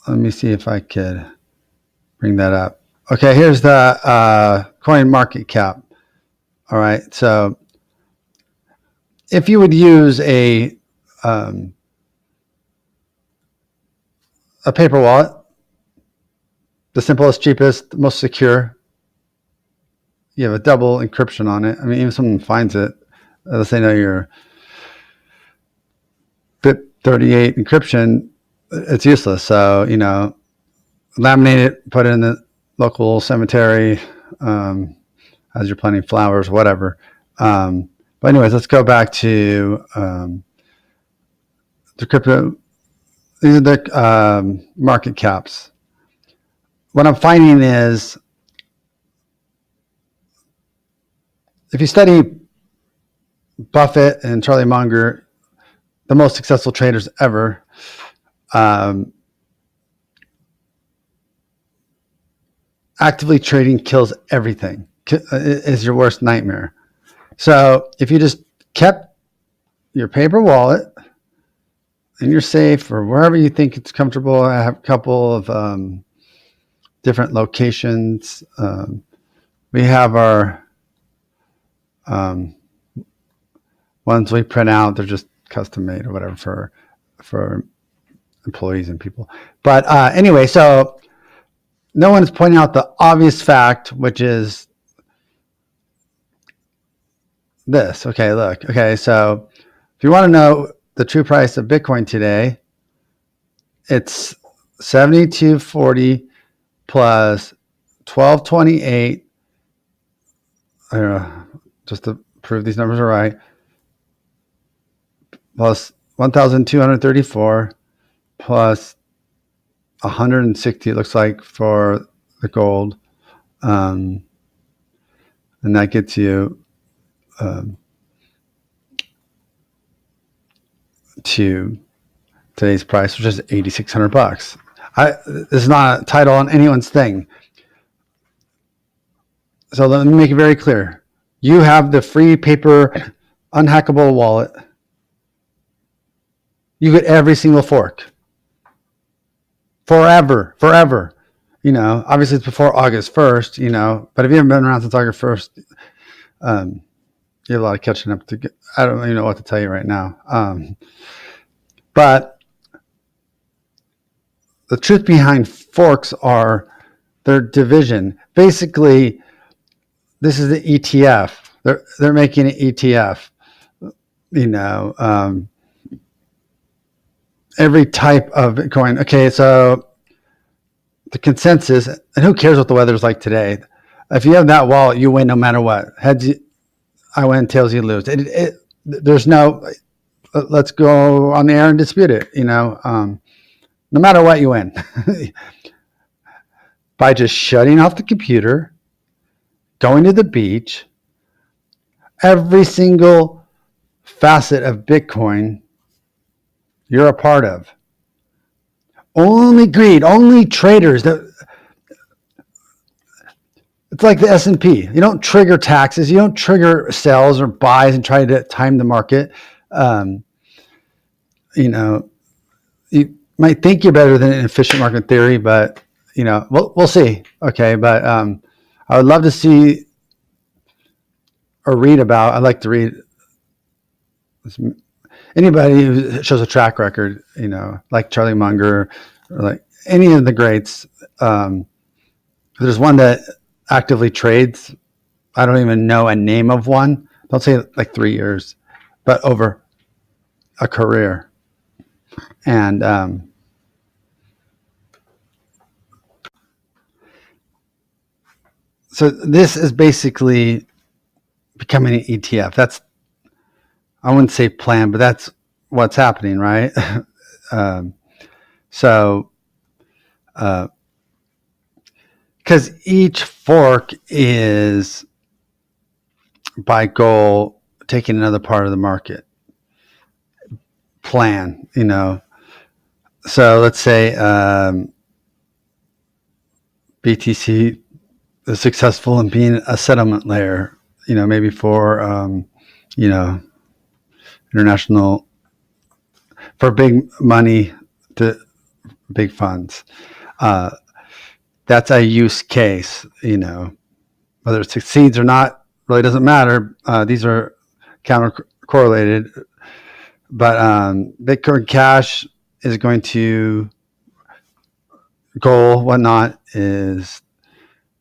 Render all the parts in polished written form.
let me see if I could bring that up. Okay, here's the coin market cap. All right, so if you would use a paper wallet, the simplest, cheapest, most secure, you have a double encryption on it. I mean, even if someone finds it, let's say, no, your BIP38 encryption, it's useless. So, laminate it, put it in the local cemetery as you're planting flowers, whatever. But anyways, let's go back to the crypto. These are the market caps. What I'm finding is, if you study Buffett and Charlie Munger, the most successful traders ever, actively trading kills everything. Is your worst nightmare. So if you just kept your paper wallet in your safe or wherever you think it's comfortable, I have a couple of different locations. We have our ones we print out. They're just custom made or whatever for employees and people. But anyway, so no one's pointing out the obvious fact, which is this. Okay, look. Okay, so if you want to know the true price of Bitcoin today, it's 7240 plus 1228. Just to prove these numbers are right, plus 1,234 plus 160, it looks like, for the gold. And that gets you to today's price, which is $8,600. This is not a title on anyone's thing. So let me make it very clear. You have the free paper unhackable wallet. You get every single fork. Forever. Obviously it's before August 1st, but if you haven't been around since August 1st, you have a lot of catching up to get. I don't even know what to tell you right now. But the truth behind forks are their division. Basically, this is the ETF. They're making an ETF. Every type of Bitcoin. Okay, so the consensus, and who cares what the weather's like today? If you have that wallet, you win no matter what. Heads, I win. Tails, you lose. There's no. Let's go on the air and dispute it. No matter what, you win by just shutting off the computer, going to the beach. Every single facet of Bitcoin you're a part of. Only greed, only traders. It's like the S&P. You don't trigger taxes. You don't trigger sells or buys and try to time the market. You might think you're better than an efficient market theory, but we'll see. Okay, but I would love to see or read about. I'd like to read anybody who shows a track record, like Charlie Munger or like any of the greats. There's one that actively trades. I don't even know a name of one. Don't say like 3 years, but over a career. And so this is basically becoming an ETF. That's, I wouldn't say plan, but that's what's happening, right? Because each fork is by goal taking another part of the market plan, So let's say BTC is successful in being a settlement layer, maybe for, international, for big money big funds. Uh, that's a use case, whether it succeeds or not really doesn't matter. These are counter correlated, but Bitcoin Cash is going to goal, whatnot, is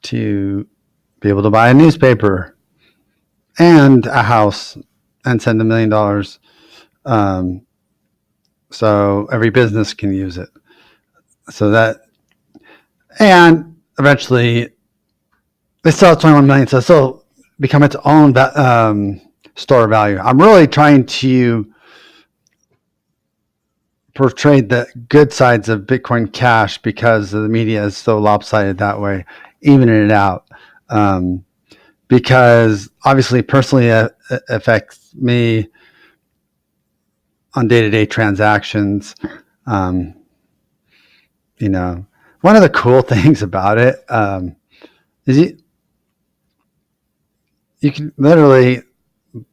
to be able to buy a newspaper and a house and send $1 million. So every business can use it. So that, and eventually they sell 21 million. So it'll become its own store value. I'm really trying to portray the good sides of Bitcoin Cash because the media is so lopsided that way, evening it out. Because obviously personally it affects me on day-to-day transactions. One of the cool things about it is you can literally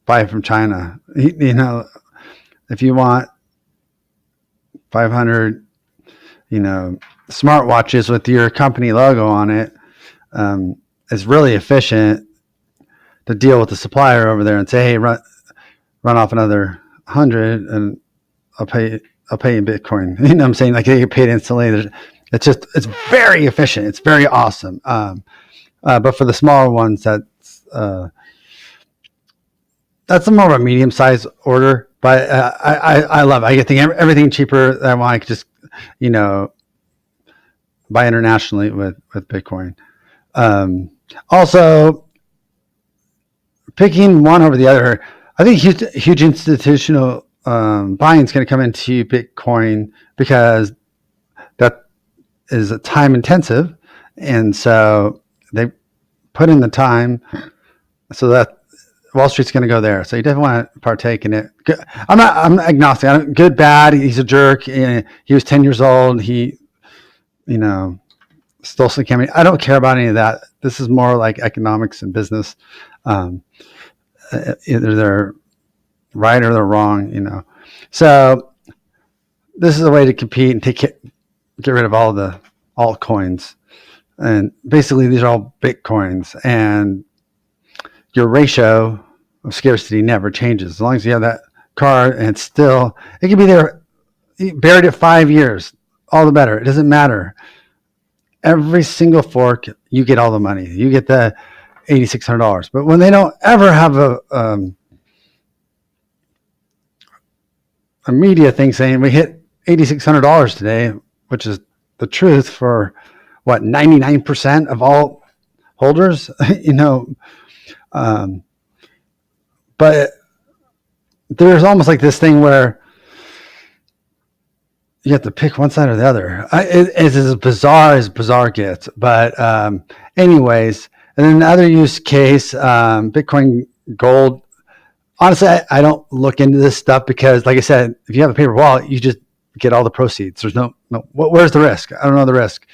buy it from China. If you want 500, smartwatches with your company logo on it, it's really efficient to deal with the supplier over there and say, hey, run off another 100 and I'll pay you in Bitcoin. You know what I'm saying? Like they get paid instantly. It's very efficient. It's very awesome. But for the smaller ones, that's more of a medium-sized order. But I love it. I get everything cheaper that I want. I could just, buy internationally with Bitcoin. Also, picking one over the other, I think huge institutional buying is going to come into Bitcoin because that is time intensive, and so they put in the time so that Wall Street's going to go there. So you definitely want to partake in it. I'm agnostic. Good, bad. He's a jerk. He was 10 years old. He, stole some campaign. I don't care about any of that. This is more like economics and business. Either they're right or they're wrong, So this is a way to compete and get rid of all the altcoins. And basically these are all Bitcoins, and your ratio of scarcity never changes. As long as you have that card and it can be there buried at 5 years, all the better. It doesn't matter. Every single fork, you get all the money. You get the $8,600. But when they don't ever have a media thing saying we hit $8,600 today, which is the truth for 99% of all holders, but there's almost like this thing where you have to pick one side or the other. It's as bizarre gets. But anyways, and then the other use case, Bitcoin Gold. Honestly, I don't look into this stuff because, like I said, if you have a paper wallet, you just get all the proceeds. There's no. Where's the risk? I don't know the risk.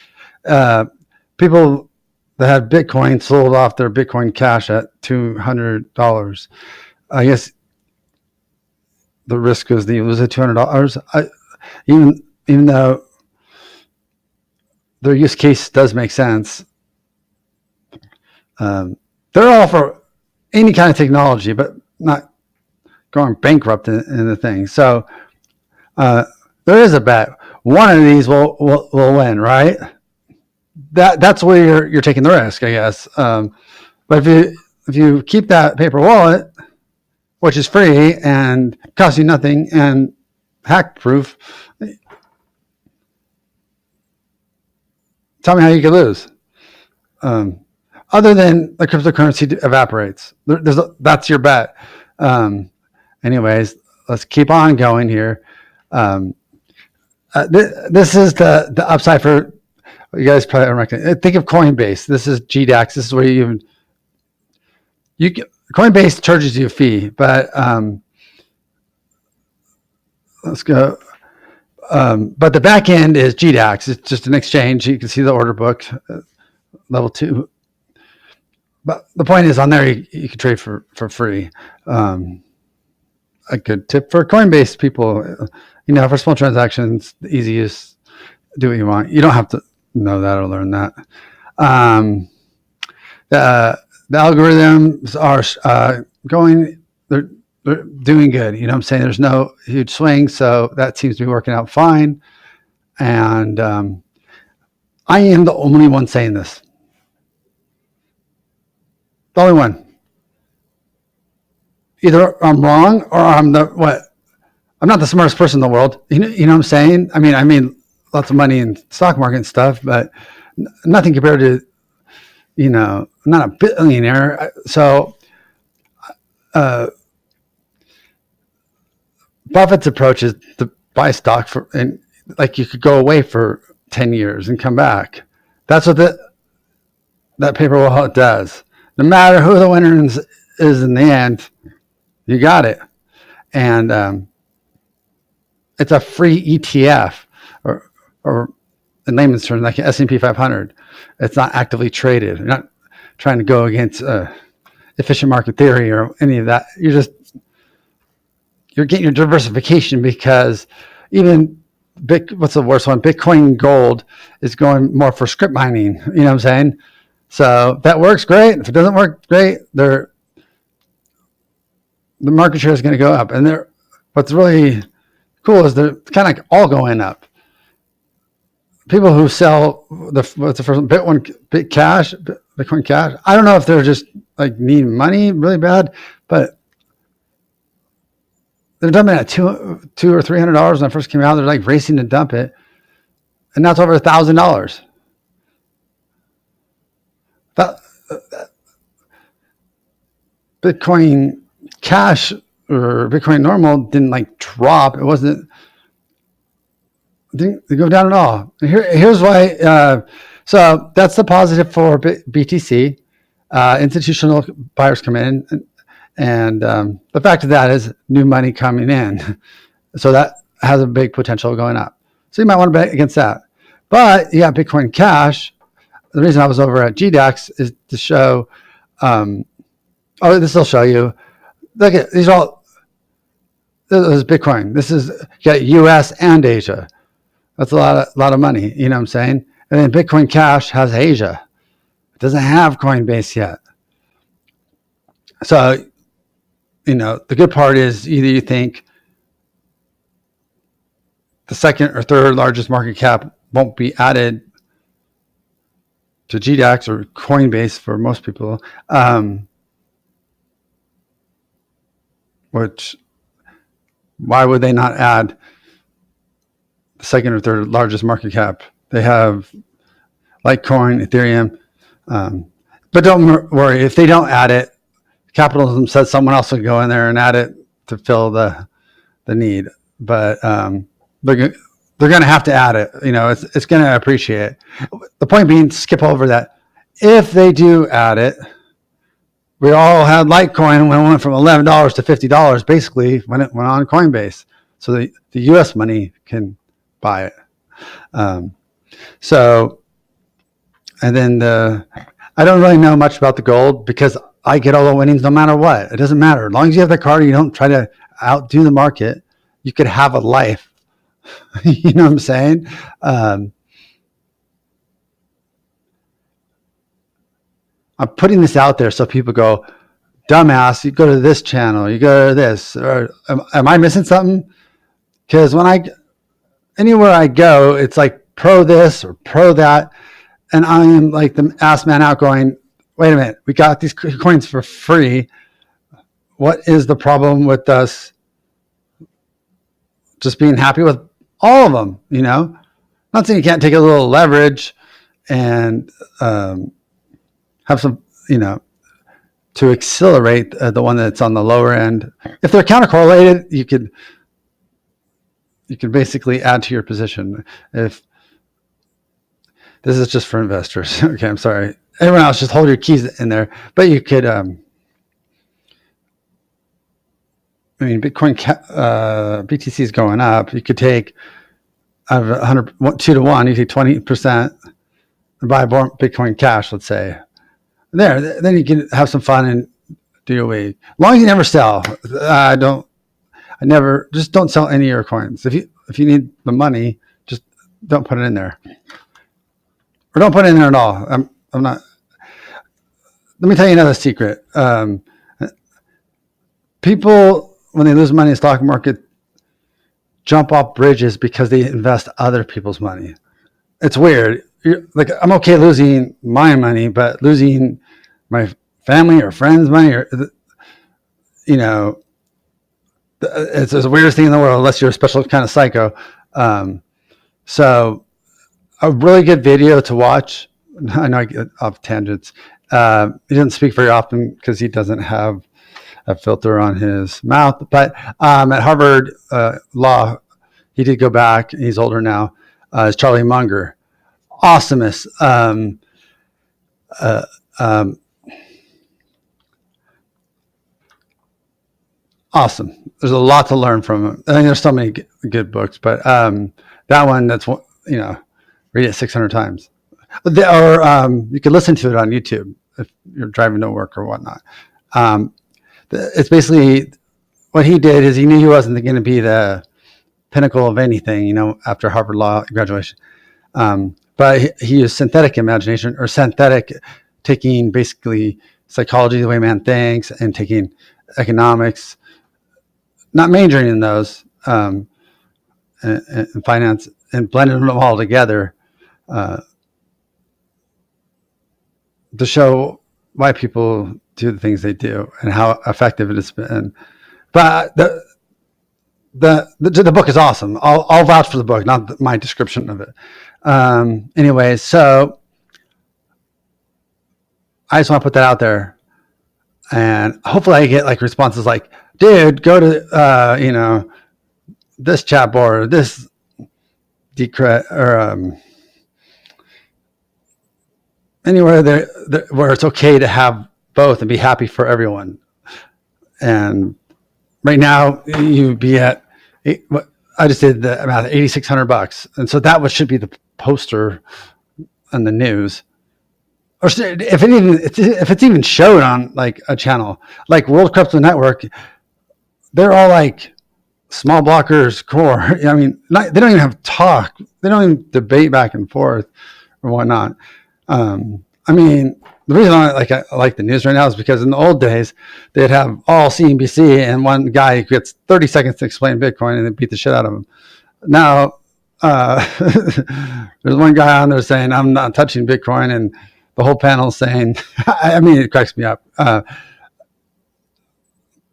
People that had Bitcoin sold off their Bitcoin Cash at $200. I guess the risk is that you lose $200. Even though their use case does make sense, they're all for any kind of technology, but not going bankrupt in the thing. So there is a bet. One of these will win, right? That's where you're taking the risk, I guess. But if you keep that paper wallet, which is free and costs you nothing and hack proof, tell me how you could lose. Other than the cryptocurrency evaporates. That's your bet. Anyways, let's keep on going here. This is the upside for you guys. Probably don't recognize. Think of Coinbase. This is GDAX. This is where Coinbase charges you a fee, but let's go. But the back end is GDAX. It's just an exchange. You can see the order book, level 2. But the point is, on there you can trade for free. A good tip for Coinbase people, for small transactions, the easiest do what you want. You don't have to know that or learn that. Um, the algorithms are going. They're doing good. You know what I'm saying? There's no huge swing, so that seems to be working out fine. And I am the only one saying this. The only one. Either I'm wrong or I'm the what? I'm not the smartest person in the world. You know what I'm saying? I mean, lots of money in stock market and stuff, but nothing compared to, I'm not a billionaire. So Buffett's approach is to buy stock for, and like you could go away for 10 years and come back. That's what that paper wallet does. No matter who the winner is in the end, you got it. And it's a free ETF, or in layman's terms, like an S&P 500. It's not actively traded. You're not trying to go against efficient market theory or any of that. You're getting your diversification, because even what's the worst one? Bitcoin Gold is going more for script mining. You know what I'm saying? So that works great. If it doesn't work great, the market share is going to go up. And what's really cool is they're kind of like all going up. People who sell what's the first one? Bitcoin Cash. I don't know if they're just like need money really bad, but they're dumping at $200 or $300 when I first came out. They're like racing to dump it, and that's over $1,000. Bitcoin Cash or Bitcoin Normal didn't like drop. It didn't go down at all. Here's why. So that's the positive for BTC. Institutional buyers come in, and the fact of that is new money coming in. So that has a big potential going up. So you might want to bet against that. But you got Bitcoin Cash. The reason I was over at GDAX is to show. This will show you. Look at these are all. This is Bitcoin. This is you got US and Asia. That's a lot of money. You know what I'm saying? And then Bitcoin Cash has Asia. It doesn't have Coinbase yet. So, the good part is either you think the second or third largest market cap won't be added to GDAX or Coinbase for most people, which why would they not add the second or third largest market cap? They have Litecoin, Ethereum, but don't worry if they don't add it. Capitalism says someone else will go in there and add it to fill the need, but they're going to have to add it. It's going to appreciate. The point being, skip over that. If they do add it, we all had Litecoin when it went from $11 to $50, basically when it went on Coinbase. So the U.S. money can buy it. And then I don't really know much about the gold because I get all the winnings no matter what. It doesn't matter. As long as you have the card, you don't try to outdo the market. You could have a life. You know what I'm saying? I'm putting this out there so people go, dumbass, you go to this channel, you go to this. Or am I missing something? Because anywhere I go, it's like pro this or pro that. And I am like the ass man out going, wait a minute, we got these coins for free. What is the problem with us just being happy with all of them? Not saying you can't take a little leverage and have some, to accelerate the one that's on the lower end. If they're counter-correlated, you could basically add to your position. If this is just for investors. Okay, I'm sorry. Everyone else, just hold your keys in there. But you could, Bitcoin, BTC is going up. You could take out of 100, 2 to 1, you take 20% and buy more Bitcoin Cash, let's say. Then you can have some fun and do your way. As long as you never sell. Just don't sell any of your coins. If you need the money, just don't put it in there, or don't put it in there at all. I'm not. Let me tell you another secret. People, when they lose money in the stock market, jump off bridges because they invest other people's money. It's weird. Like, I'm okay losing my money, but losing my family or friends' money, or it's the weirdest thing in the world, unless you're a special kind of psycho. So a really good video to watch. I know I get off tangents. He doesn't speak very often because he doesn't have a filter on his mouth. But at Harvard Law, he did go back. He's older now. Is Charlie Munger. Awesomest. Awesome. There's a lot to learn from him. I think there's so many good books, but that one, read it 600 times. Or you could listen to it on YouTube if you're driving to work or whatnot. It's basically what he did is he knew he wasn't going to be the pinnacle of anything, after Harvard Law graduation. But he used synthetic imagination, or synthetic, taking basically psychology, the way man thinks, and taking economics, not majoring in those, and finance, and blending them all together to show why people do the things they do and how effective it has been. But the book is awesome. I'll vouch for the book, not my description of it. Anyway, so I just want to put that out there, and hopefully I get like responses like, dude, go to this chat board, or this Decred, or anywhere where it's okay to have both and be happy for everyone. And right now you'd be at, I just did the amount of $8,600, and so that should be the poster on the news, or if it's even showed on like a channel like World Crypto Network. They're all like small blockers core. I mean, they don't even have talk. They don't even debate back and forth or whatnot. I mean, the reason I like the news right now is because in the old days they'd have all CNBC and one guy who gets 30 seconds to explain Bitcoin and they beat the shit out of him. Now there's one guy on there saying I'm not touching Bitcoin, and the whole panel saying, I mean, it cracks me up.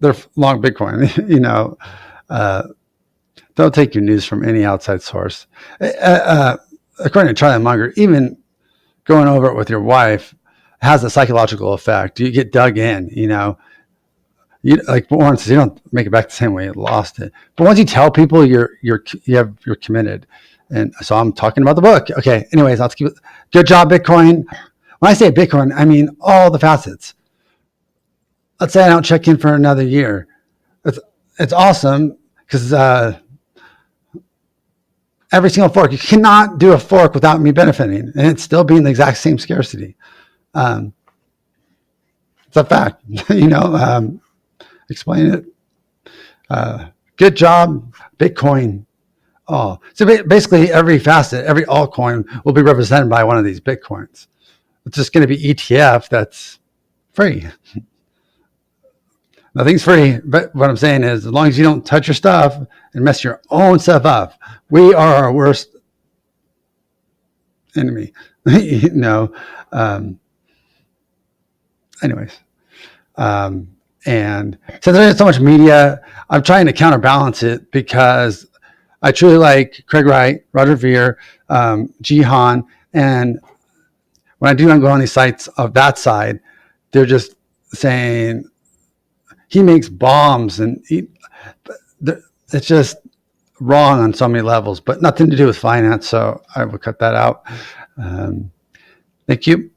They're long Bitcoin, don't take your news from any outside source. According to Charlie Munger, even going over it with your wife has a psychological effect. You get dug in, like Warren says, you don't make it back the same way you lost it. But once you tell people you're committed. And so I'm talking about the book. Okay. Anyways, let's keep it. Good job, Bitcoin. When I say Bitcoin, I mean all the facets. Let's say I don't check in for another year. It's awesome because every single fork, you cannot do a fork without me benefiting, and it's still being the exact same scarcity. It's a fact, explain it. Good job, Bitcoin. Oh, so basically every facet, every altcoin will be represented by one of these Bitcoins. It's just going to be ETF that's free. Nothing's free, but what I'm saying is, as long as you don't touch your stuff and mess your own stuff up, we are our worst enemy. Anyways, and since there's so much media, I'm trying to counterbalance it because I truly like Craig Wright, Roger Ver, Jihan, and when I do go on these sites of that side, they're just saying he makes bombs, and it's just wrong on so many levels, but nothing to do with finance. So I will cut that out. Thank you.